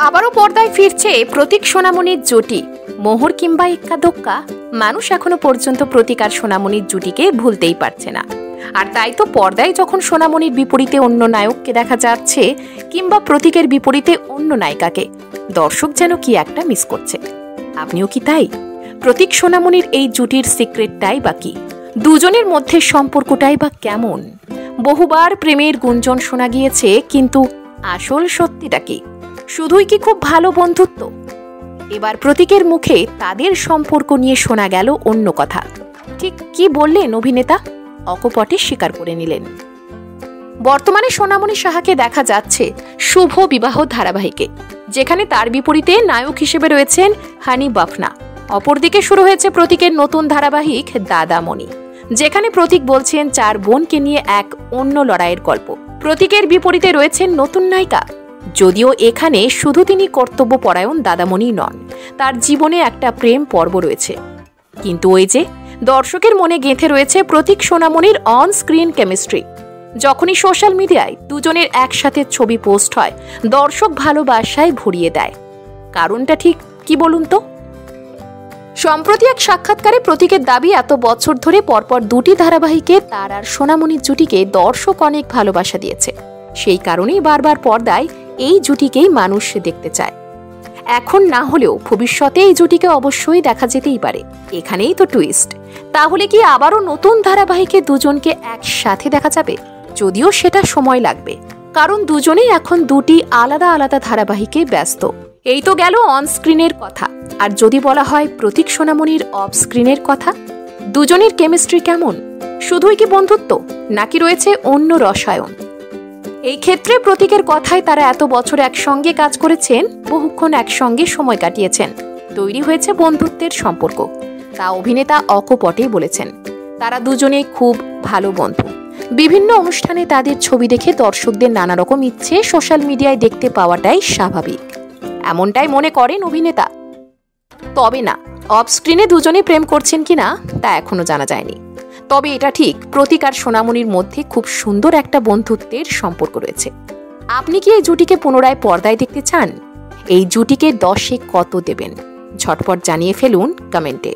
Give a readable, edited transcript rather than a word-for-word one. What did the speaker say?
আবারও পর্দায় ফিরছে প্রতীক সোনামণির জুটি। মোহর কিংবা এক্কা দোক্কা, মানুষ এখনো পর্যন্ত প্রতীক আর সোনামণির জুটিকে ভুলতেই পারছে না। আর তাই তো পর্দায় যখন সোনামণির বিপরীতে অন্য নায়ককে দেখা যাচ্ছে কিংবা প্রতীকের বিপরীতে অন্য নায়িকাকে, দর্শক যেন কি একটা মিস করছে। আপনিও কি তাই? প্রতীক সোনামণির এই জুটির সিক্রেটটাই বা কি? দুজনের মধ্যে সম্পর্কটাই বা কেমন? বহুবার প্রেমের গুঞ্জন শোনা গিয়েছে, কিন্তু আসল সত্যিটা কি? শুধুই কি খুব ভালো বন্ধুত্ব? এবার প্রতীকের মুখে তাদের সম্পর্ক নিয়ে শোনা গেল অন্য কথা। ঠিক কি বললেন অভিনেতা? অকপটে স্বীকার করে নিলেন। বর্তমানে সোনামণি সাহাকে দেখা যাচ্ছে শুভ বিবাহ ধারাবাহিকে, যেখানে তার বিপরীতে নায়ক হিসেবে রয়েছেন হানি বাফনা। অপরদিকে শুরু হয়েছে প্রতীকের নতুন ধারাবাহিক দাদামণি, যেখানে প্রতীক বলছেন 4 বোনকে নিয়ে এক অন্য লড়াইয়ের গল্প। প্রতীকের বিপরীতে রয়েছেন নতুন নায়িকা। যদিও এখানে শুধু তিনি কর্তব্যপরায়ণ দাদামণি নন, তার জীবনে একটা প্রেম পর্ব রয়েছে। কিন্তু ওই যে দর্শকের মনে গেঁথে রয়েছে প্রতীক সোনামণির অন স্ক্রিন কেমিস্ট্রি। যখনই সোশ্যাল মিডিয়ায় দুজনের একসাথে ছবি পোস্ট হয়, দর্শক ভালোবাসায় ভরিয়ে দেয়। কারণটা ঠিক কি বলুন তো? সম্প্রতি এক সাক্ষাৎকারে প্রতীকের দাবি, এত বছর ধরে পরপর 2টি ধারাবাহিকে তার আর সোনামণির জুটিকে দর্শক অনেক ভালোবাসা দিয়েছে। সেই কারণেই বারবার পর্দায় এই জুটিকেই মানুষ দেখতে চায়। এখন না হলেও ভবিষ্যতে এই জুটিকে অবশ্যই দেখা যেতেই পারে। এখানেই তো টুইস্ট। তাহলে কি আবারও নতুন ধারাবাহিকে দুজনকে একসাথে দেখা যাবে? যদিও সেটা সময় লাগবে, কারণ দুজনেই এখন 2টি আলাদা আলাদা ধারাবাহিকে ব্যস্ত। এই তো গেল অন স্ক্রিনের কথা। আর যদি বলা হয় প্রতীক সোনামণির অফ স্ক্রিনের কথা, দুজনের কেমিস্ট্রি কেমন? শুধুই কি বন্ধুত্ব, নাকি রয়েছে অন্য রসায়ন? এই ক্ষেত্রে প্রতীকের কথায় তারা এত বছর একসঙ্গে কাজ করেছেন, বহুক্ষণ একসঙ্গে সময় কাটিয়েছেন, তৈরি হয়েছে বন্ধুত্বের সম্পর্ক। তা অভিনেতা অকপটে বলেছেন। তারা দুজনে খুব ভালো বন্ধু। বিভিন্ন অনুষ্ঠানে তাদের ছবি দেখে দর্শকদের নানা রকম ইচ্ছে সোশ্যাল মিডিয়ায় দেখতে পাওয়াটাই স্বাভাবিক, এমনটাই মনে করেন অভিনেতা। তবে না, অফ স্ক্রিনে দুজনে প্রেম করছেন কিনা তা এখনো জানা যায়নি। তবে এটা ঠিক, প্রতীক আর সোনামণির মধ্যে খুব সুন্দর একটা বন্ধুত্বের সম্পর্ক রয়েছে। আপনি কি এই জুটিকে পুনরায় পর্দায় দেখতে চান? এই জুটিকে 10-এ কত দেবেন? ঝটপট জানিয়ে ফেলুন কমেন্টে।